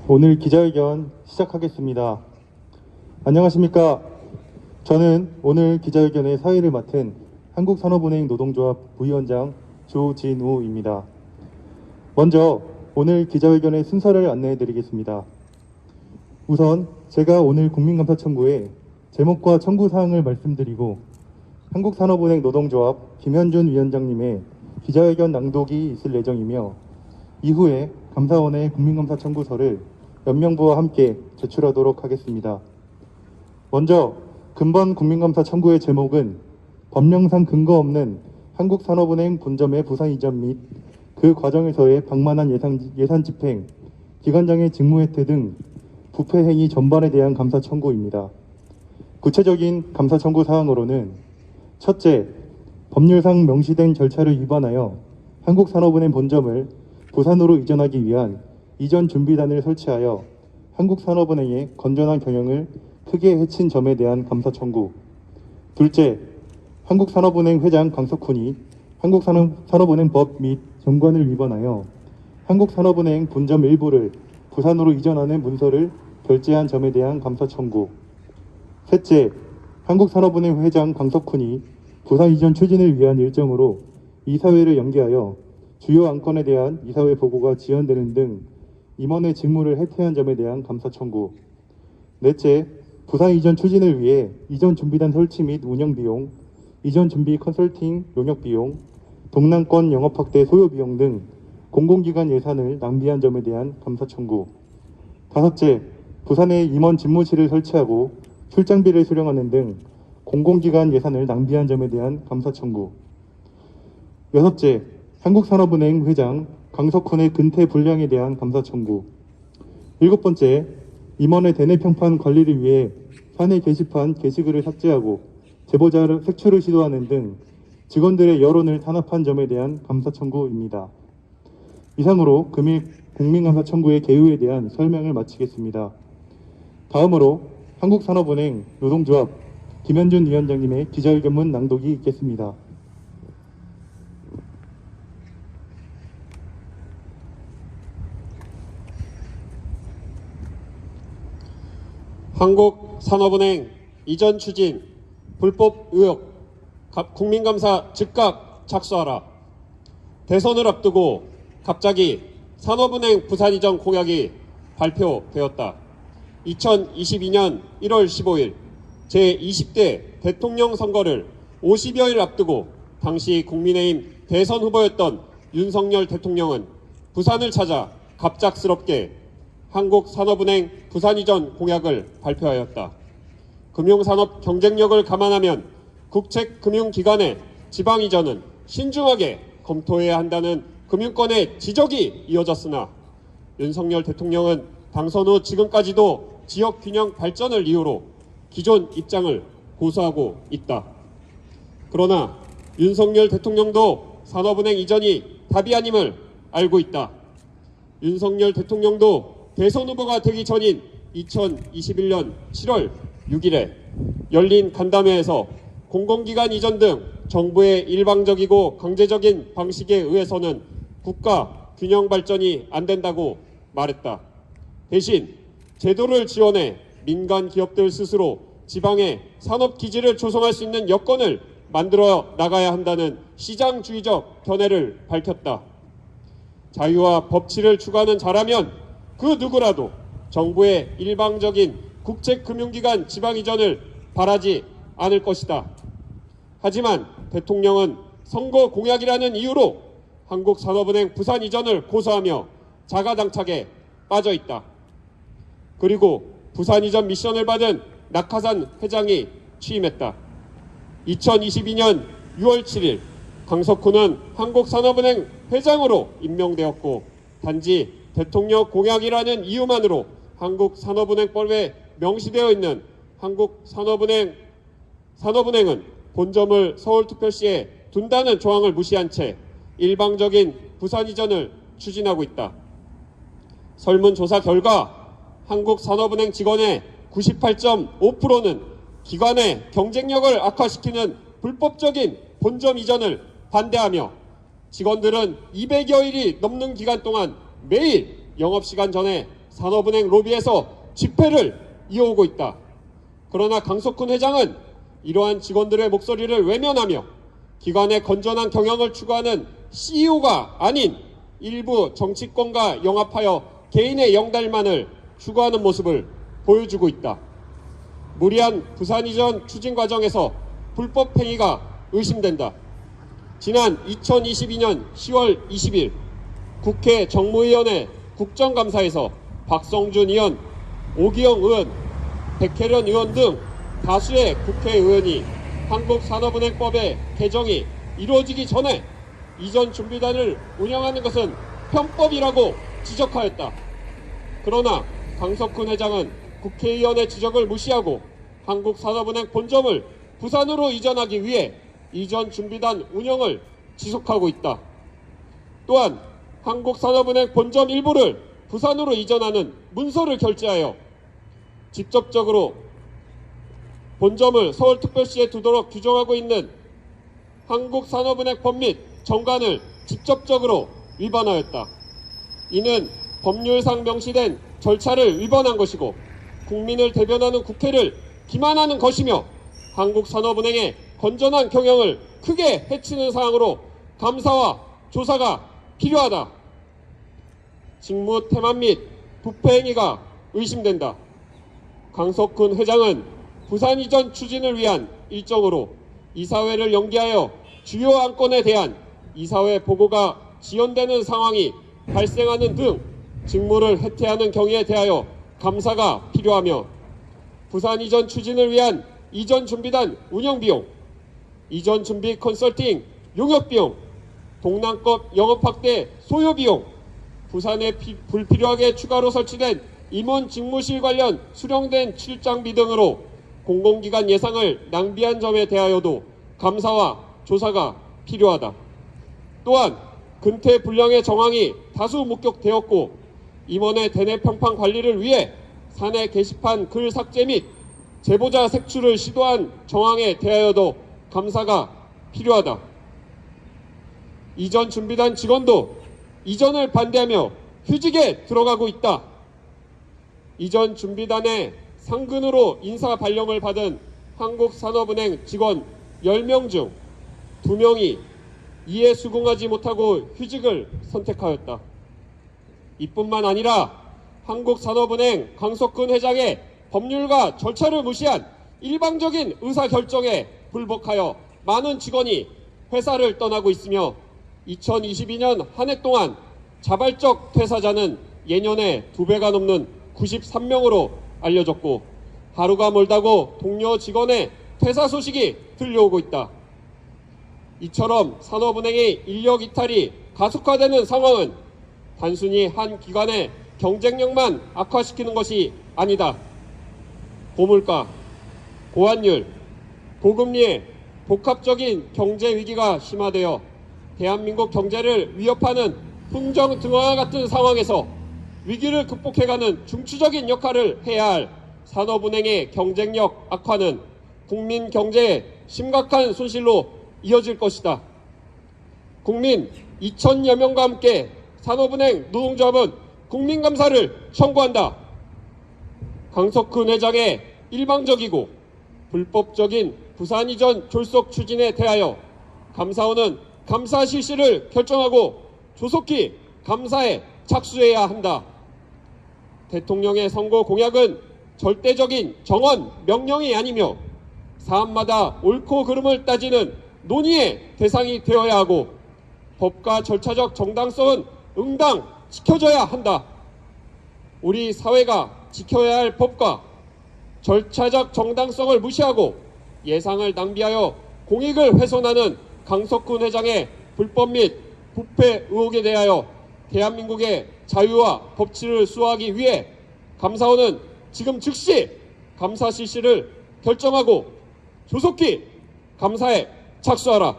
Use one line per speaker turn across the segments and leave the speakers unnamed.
오늘 기자회견 시작하겠습니다. 안녕하십니까. 저는 오늘 기자회견의 사회를 맡은 한국산업은행 노동조합 부위원장 조진우입니다. 먼저 오늘 기자회견의 순서를 안내해 드리겠습니다. 우선 제가 오늘 국민감사 청구의 제목과 청구사항을 말씀드리고 한국산업은행 노동조합 김현준 위원장님의 기자회견 낭독이 있을 예정이며 이후에 감사원의 국민감사 청구서를 연명부와 함께 제출하도록 하겠습니다. 먼저 근본 국민감사 청구의 제목은 법령상 근거 없는 한국산업은행 본점의 부산 이전 및 그 과정에서의 방만한 예산 집행, 기관장의 직무혜택 등 부패 행위 전반에 대한 감사 청구입니다. 구체적인 감사 청구 사항으로는 첫째, 법률상 명시된 절차를 위반하여 한국산업은행 본점을 부산으로 이전하기 위한 이전 준비단을 설치하여 한국산업은행의 건전한 경영을 크게 해친 점에 대한 감사 청구. 둘째, 한국산업은행 회장 강석훈이 한국산업은행 법 및 정관을 위반하여 한국산업은행 본점 일부를 부산으로 이전하는 문서를 결제한 점에 대한 감사 청구. 셋째, 한국산업은행 회장 강석훈이 부산 이전 추진을 위한 일정으로 이사회를 연기하여 주요 안건에 대한 이사회 보고가 지연되는 등 임원의 직무를 해태한 점에 대한 감사 청구. 넷째, 부산 이전 추진을 위해 이전 준비단 설치 및 운영 비용, 이전 준비 컨설팅 용역 비용, 동남권 영업 확대 소요 비용 등 공공기관 예산을 낭비한 점에 대한 감사 청구. 다섯째, 부산에 임원 집무실을 설치하고 출장비를 수령하는 등 공공기관 예산을 낭비한 점에 대한 감사 청구. 여섯째, 한국산업은행 회장 강석훈의 근태 불량에 대한 감사 청구. 일곱 번째, 임원의 대내 평판 관리를 위해 사내 게시판 게시글을 삭제하고 제보자를 색출을 시도하는 등 직원들의 여론을 탄압한 점에 대한 감사 청구입니다. 이상으로 금일 국민감사 청구의 개요에 대한 설명을 마치겠습니다. 다음으로 한국산업은행 노동조합 김현준 위원장님의 기자회견문 낭독이 있겠습니다.
한국산업은행 이전 추진 불법 의혹 국민감사 즉각 착수하라. 대선을 앞두고 갑자기 산업은행 부산 이전 공약이 발표되었다. 2022년 1월 15일 제20대 대통령 선거를 50여일 앞두고 당시 국민의힘 대선 후보였던 윤석열 대통령은 부산을 찾아 갑작스럽게 한국산업은행 부산 이전 공약을 발표하였다. 금융산업 경쟁력을 감안하면 국책금융기관의 지방 이전은 신중하게 검토해야 한다는 금융권의 지적이 이어졌으나 윤석열 대통령은 당선 후 지금까지도 지역균형 발전을 이유로 기존 입장을 고수하고 있다. 그러나 윤석열 대통령도 산업은행 이전이 답이 아님을 알고 있다. 윤석열 대통령도 대선 후보가 되기 전인 2021년 7월 6일에 열린 간담회에서 공공기관 이전 등 정부의 일방적이고 강제적인 방식에 의해서는 국가 균형 발전이 안 된다고 말했다. 대신 제도를 지원해 민간 기업들 스스로 지방에 산업 기지를 조성할 수 있는 여건을 만들어 나가야 한다는 시장주의적 견해를 밝혔다. 자유와 법치를 추구하는 자라면 그 누구라도 정부의 일방적인 국책금융기관 지방 이전을 바라지 않을 것이다. 하지만 대통령은 선거 공약이라는 이유로 한국산업은행 부산 이전을 고수하며 자가당착에 빠져 있다. 그리고 부산 이전 미션을 받은 낙하산 회장이 취임했다. 2022년 6월 7일 강석훈은 한국산업은행 회장으로 임명되었고 단지 대통령 공약이라는 이유만으로 한국산업은행법에 명시되어 있는 한국산업은행은 본점을 서울특별시에 둔다는 조항을 무시한 채 일방적인 부산 이전을 추진하고 있다. 설문조사 결과 한국산업은행 직원의 98.5%는 기관의 경쟁력을 악화시키는 불법적인 본점 이전을 반대하며 직원들은 200여일이 넘는 기간 동안 매일 영업시간 전에 산업은행 로비에서 집회를 이어오고 있다. 그러나 강석훈 회장은 이러한 직원들의 목소리를 외면하며 기관의 건전한 경영을 추구하는 CEO가 아닌 일부 정치권과 영합하여 개인의 영달만을 추구하는 모습을 보여주고 있다. 무리한 부산 이전 추진 과정에서 불법 행위가 의심된다. 지난 2022년 10월 20일 국회 정무위원회 국정감사에서 박성준 의원, 오기영 의원, 백혜련 의원 등 다수의 국회의원이 한국산업은행법의 개정이 이루어지기 전에 이전 준비단을 운영하는 것은 편법이라고 지적하였다. 그러나 강석훈 회장은 국회의원의 지적을 무시하고 한국산업은행 본점을 부산으로 이전하기 위해 이전 준비단 운영을 지속하고 있다. 또한 한국산업은행 본점 일부를 부산으로 이전하는 문서를 결제하여 직접적으로 본점을 서울특별시에 두도록 규정하고 있는 한국산업은행법 및 정관을 직접적으로 위반하였다. 이는 법률상 명시된 절차를 위반한 것이고 국민을 대변하는 국회를 기만하는 것이며 한국산업은행의 건전한 경영을 크게 해치는 사항으로 감사와 조사가 필요하다. 직무 태만 및 부패 행위가 의심된다. 강석훈 회장은 부산 이전 추진을 위한 일정으로 이사회를 연기하여 주요 안건에 대한 이사회 보고가 지연되는 상황이 발생하는 등 직무를 해태하는 경위에 대하여 감사가 필요하며 부산 이전 추진을 위한 이전 준비단 운영비용, 이전 준비 컨설팅 용역비용, 동남권 영업 확대 소요비용, 부산에 불필요하게 추가로 설치된 임원 직무실 관련 수령된 출장비 등으로 공공기관 예산을 낭비한 점에 대하여도 감사와 조사가 필요하다. 또한 근태 불량의 정황이 다수 목격되었고 임원의 대내 평판 관리를 위해 사내 게시판 글 삭제 및 제보자 색출을 시도한 정황에 대하여도 감사가 필요하다. 이전 준비단 직원도 이전을 반대하며 휴직에 들어가고 있다. 이전 준비단의 상근으로 인사 발령을 받은 한국산업은행 직원 10명 중 2명이 이에 수긍하지 못하고 휴직을 선택하였다. 이뿐만 아니라 한국산업은행 강석훈 회장의 법률과 절차를 무시한 일방적인 의사결정에 불복하여 많은 직원이 회사를 떠나고 있으며 2022년 한 해 동안 자발적 퇴사자는 예년의 2배가 넘는 93명으로 알려졌고 하루가 멀다고 동료 직원의 퇴사 소식이 들려오고 있다. 이처럼 산업은행의 인력 이탈이 가속화되는 상황은 단순히 한 기관의 경쟁력만 악화시키는 것이 아니다. 고물가, 고환율, 고금리의 복합적인 경제 위기가 심화되어 대한민국 경제를 위협하는 풍정등화와 같은 상황에서 위기를 극복해가는 중추적인 역할을 해야 할 산업은행의 경쟁력 악화는 국민 경제에 심각한 손실로 이어질 것이다. 국민 2,000여 명과 함께 산업은행 노동조합은 국민감사를 청구한다. 강석훈 회장의 일방적이고 불법적인 부산 이전 졸속 추진에 대하여 감사원은 감사 실시를 결정하고 조속히 감사에 착수해야 한다. 대통령의 선거 공약은 절대적인 정언, 명령이 아니며 사안마다 옳고 그름을 따지는 논의의 대상이 되어야 하고 법과 절차적 정당성은 응당 지켜져야 한다. 우리 사회가 지켜야 할 법과 절차적 정당성을 무시하고 예상을 낭비하여 공익을 훼손하는 강석훈 회장의 불법 및 부패 의혹에 대하여 대한민국의 자유와 법치를 수호하기 위해 감사원은 지금 즉시 감사 실시를 결정하고 조속히 감사에 착수하라.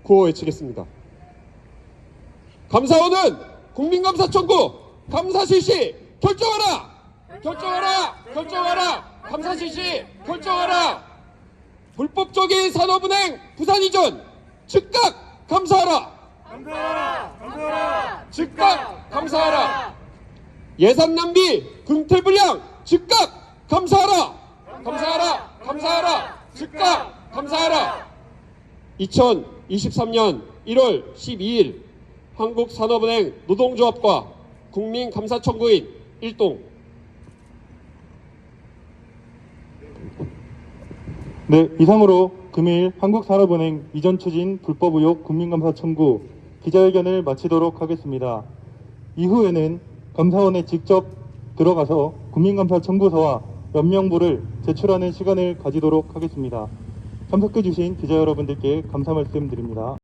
구호 외치겠습니다. 감사원은 국민감사 청구 감사 실시 결정하라. 결정하라. 결정하라. 감사 실시 결정하라. 불법적인 산업은행 부산 이전 즉각 감사하라. 즉각 감사하라. 예산 낭비, 금태불량 즉각 감사하라. 감사하라. 즉각 감사하라. 2023년 1월 12일 한국산업은행 노동조합과 국민감사청구인 일동.
네, 이상으로 금일 한국산업은행 이전 추진 불법 의혹 국민감사 청구 기자회견을 마치도록 하겠습니다. 이후에는 감사원에 직접 들어가서 국민감사 청구서와 연명부를 제출하는 시간을 가지도록 하겠습니다. 참석해주신 기자 여러분들께 감사 말씀드립니다.